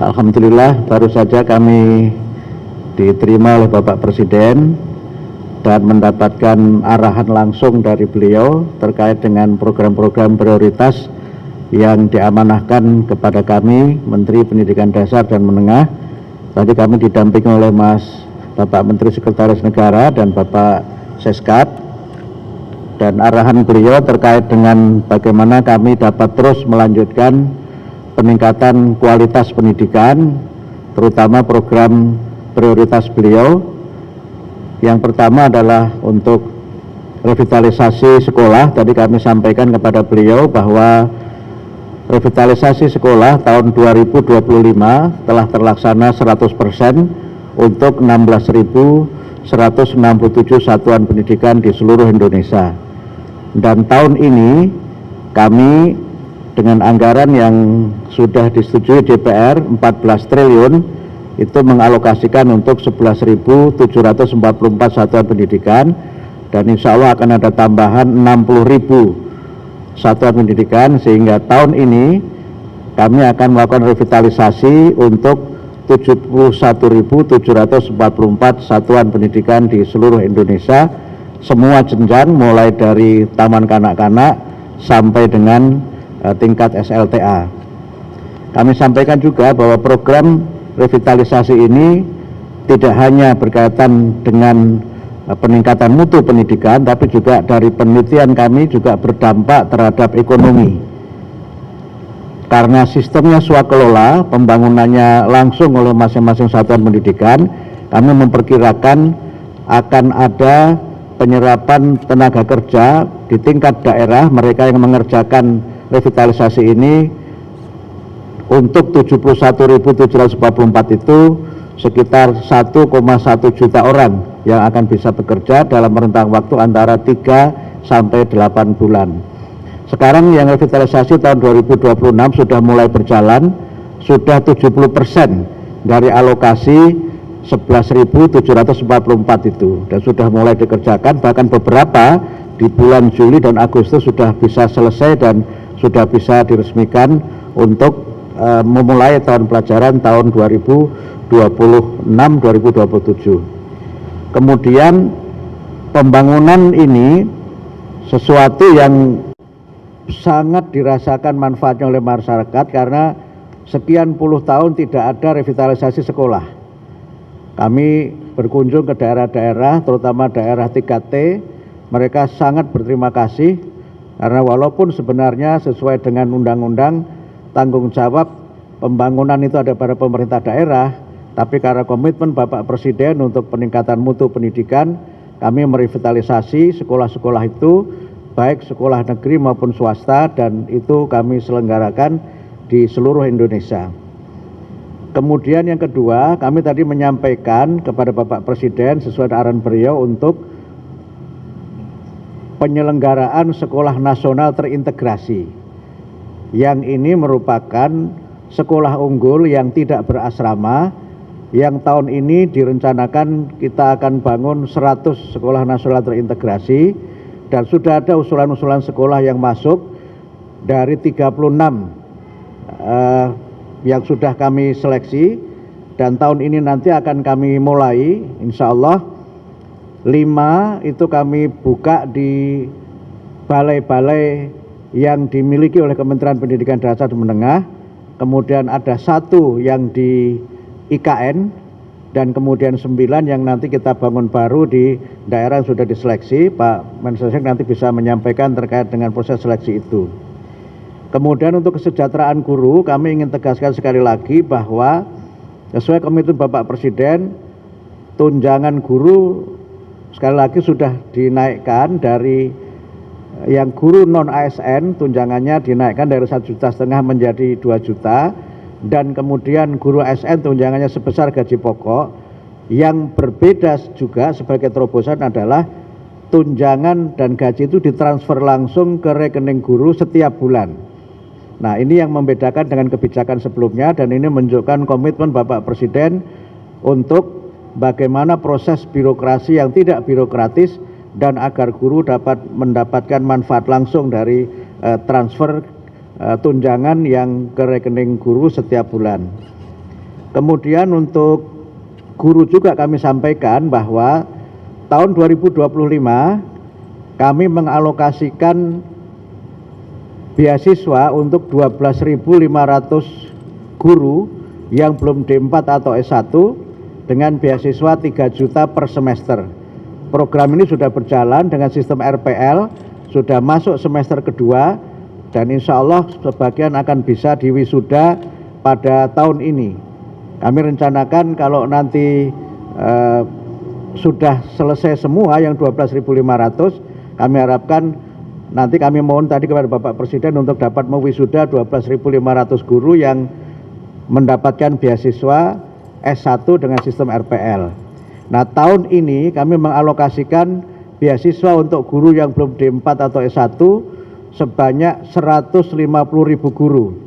Alhamdulillah baru saja kami diterima oleh Bapak Presiden dan mendapatkan arahan langsung dari beliau terkait dengan program-program prioritas yang diamanahkan kepada kami, Menteri Pendidikan Dasar dan Menengah. Tadi kami didampingi oleh Bapak Menteri Sekretaris Negara dan Bapak Seskat, dan arahan beliau terkait dengan bagaimana kami dapat terus melanjutkan peningkatan kualitas pendidikan, terutama program prioritas beliau. Yang pertama adalah untuk revitalisasi sekolah. Tadi kami sampaikan kepada beliau bahwa revitalisasi sekolah tahun 2025 telah terlaksana 100% untuk 16.167 satuan pendidikan di seluruh Indonesia. Dan tahun ini kami dengan anggaran yang sudah disetujui DPR 14 triliun itu mengalokasikan untuk 11.744 satuan pendidikan, dan insya Allah akan ada tambahan 60.000 satuan pendidikan, sehingga tahun ini kami akan melakukan revitalisasi untuk 71.744 satuan pendidikan di seluruh Indonesia, semua jenjang mulai dari taman kanak-kanak sampai dengan tingkat SLTA. Kami sampaikan juga bahwa program revitalisasi ini tidak hanya berkaitan dengan peningkatan mutu pendidikan, tapi juga dari penelitian kami juga berdampak terhadap ekonomi. Karena sistemnya swakelola, pembangunannya langsung oleh masing-masing satuan pendidikan, kami memperkirakan akan ada penyerapan tenaga kerja di tingkat daerah, mereka yang mengerjakan revitalisasi ini untuk 71.744 itu sekitar 1,1 juta orang yang akan bisa bekerja dalam rentang waktu antara 3 sampai 8 bulan. Sekarang yang revitalisasi tahun 2026 sudah mulai berjalan, sudah 70% dari alokasi 11.744 itu, dan sudah mulai dikerjakan, bahkan beberapa di bulan Juli dan Agustus sudah bisa selesai dan sudah bisa diresmikan untuk memulai tahun pelajaran tahun 2026-2027. Kemudian pembangunan ini sesuatu yang sangat dirasakan manfaatnya oleh masyarakat karena sekian puluh tahun tidak ada revitalisasi sekolah. Kami berkunjung ke daerah-daerah, terutama daerah 3T, mereka sangat berterima kasih karena walaupun sebenarnya sesuai dengan undang-undang tanggung jawab pembangunan itu ada pada pemerintah daerah, tapi karena komitmen Bapak Presiden untuk peningkatan mutu pendidikan, kami merevitalisasi sekolah-sekolah itu, baik sekolah negeri maupun swasta, dan itu kami selenggarakan di seluruh Indonesia. Kemudian yang kedua, kami tadi menyampaikan kepada Bapak Presiden sesuai arahan beliau untuk penyelenggaraan sekolah nasional terintegrasi. Yang ini merupakan sekolah unggul yang tidak berasrama, yang tahun ini direncanakan kita akan bangun 100 sekolah nasional terintegrasi, dan sudah ada usulan-usulan sekolah yang masuk dari 36 yang sudah kami seleksi, dan tahun ini nanti akan kami mulai, insya Allah 5 itu kami buka di balai-balai yang dimiliki oleh Kementerian Pendidikan Dasar dan Menengah, kemudian ada 1 yang di IKN, dan kemudian 9 yang nanti kita bangun baru di daerah yang sudah diseleksi. Pak Mensesnek nanti bisa menyampaikan terkait dengan proses seleksi itu. Kemudian untuk kesejahteraan guru, kami ingin tegaskan sekali lagi bahwa sesuai komitmen Bapak Presiden, tunjangan guru sekali lagi sudah dinaikkan dari yang guru non ASN, tunjangannya dinaikkan dari 1,5 juta menjadi 2 juta, dan kemudian guru ASN tunjangannya sebesar gaji pokok. Yang berbeda juga sebagai terobosan adalah tunjangan dan gaji itu ditransfer langsung ke rekening guru setiap bulan. Nah, ini yang membedakan dengan kebijakan sebelumnya, dan ini menunjukkan komitmen Bapak Presiden untuk bagaimana proses birokrasi yang tidak birokratis, dan agar guru dapat mendapatkan manfaat langsung dari transfer tunjangan yang ke rekening guru setiap bulan. Kemudian untuk guru juga kami sampaikan bahwa tahun 2025 kami mengalokasikan beasiswa untuk 12.500 guru yang belum D4 atau S1 dengan beasiswa 3 juta per semester. Program ini sudah berjalan dengan sistem RPL, sudah masuk semester kedua, dan insya Allah sebagian akan bisa diwisuda pada tahun ini. Kami rencanakan kalau nanti sudah selesai semua yang 12.500, kami harapkan nanti kami mohon tadi kepada Bapak Presiden untuk dapat mewisuda 12.500 guru yang mendapatkan beasiswa S1 dengan sistem RPL. Nah, tahun ini kami mengalokasikan beasiswa untuk guru yang belum D4 atau S1 sebanyak 150.000 guru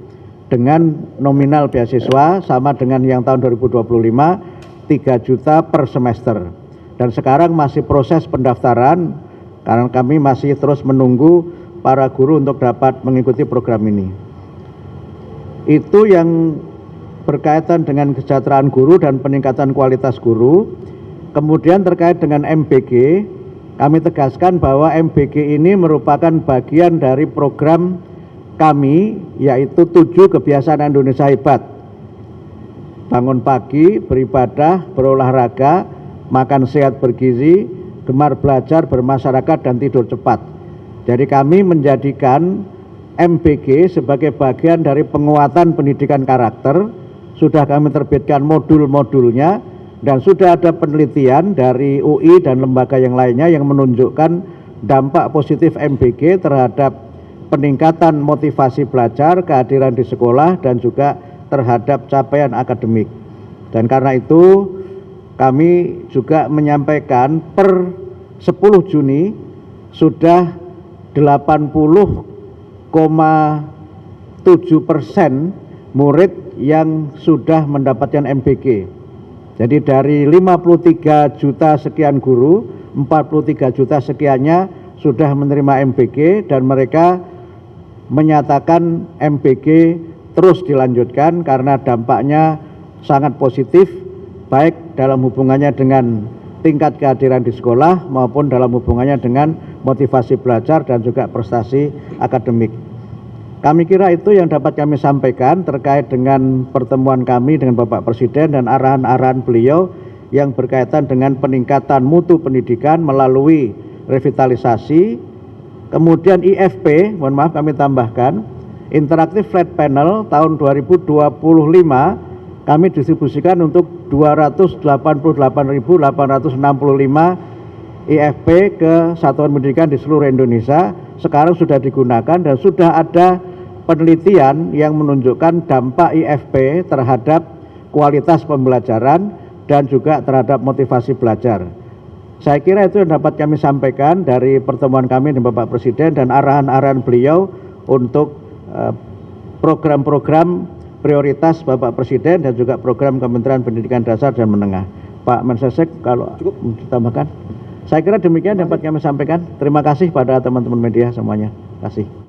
dengan nominal beasiswa sama dengan yang tahun 2025, 3 juta per semester. Dan sekarang masih proses pendaftaran karena kami masih terus menunggu para guru untuk dapat mengikuti program ini. Itu yang berkaitan dengan kesejahteraan guru dan peningkatan kualitas guru. Kemudian terkait dengan MBG, kami tegaskan bahwa MBG ini merupakan bagian dari program kami, yaitu 7 kebiasaan Indonesia hebat. Bangun pagi, beribadah, berolahraga, makan sehat bergizi, gemar belajar, bermasyarakat, dan tidur cepat. Jadi kami menjadikan MBG sebagai bagian dari penguatan pendidikan karakter. Sudah kami terbitkan modul-modulnya, dan sudah ada penelitian dari UI dan lembaga yang lainnya yang menunjukkan dampak positif MBG terhadap peningkatan motivasi belajar, kehadiran di sekolah, dan juga terhadap capaian akademik. Dan karena itu kami juga menyampaikan per 10 Juni sudah 80,7% murid yang sudah mendapatkan MBG. Jadi dari 53 juta sekian guru, 43 juta sekiannya sudah menerima MBG dan mereka menyatakan MBG terus dilanjutkan karena dampaknya sangat positif baik dalam hubungannya dengan tingkat kehadiran di sekolah maupun dalam hubungannya dengan motivasi belajar dan juga prestasi akademik. Kami kira itu yang dapat kami sampaikan terkait dengan pertemuan kami dengan Bapak Presiden dan arahan-arahan beliau yang berkaitan dengan peningkatan mutu pendidikan melalui revitalisasi. Kemudian IFP, mohon maaf kami tambahkan, Interactive Flat Panel tahun 2025 kami distribusikan untuk 288.865 IFP ke satuan pendidikan di seluruh Indonesia. Sekarang sudah digunakan dan sudah ada penelitian yang menunjukkan dampak IFP terhadap kualitas pembelajaran dan juga terhadap motivasi belajar. Saya kira itu yang dapat kami sampaikan dari pertemuan kami dengan Bapak Presiden dan arahan-arahan beliau untuk program-program prioritas Bapak Presiden dan juga program Kementerian Pendidikan Dasar dan Menengah. Pak Mensesnek, kalau cukup ditambahkan. Saya kira demikian dapat kami sampaikan. Terima kasih pada teman-teman media semuanya. Terima kasih.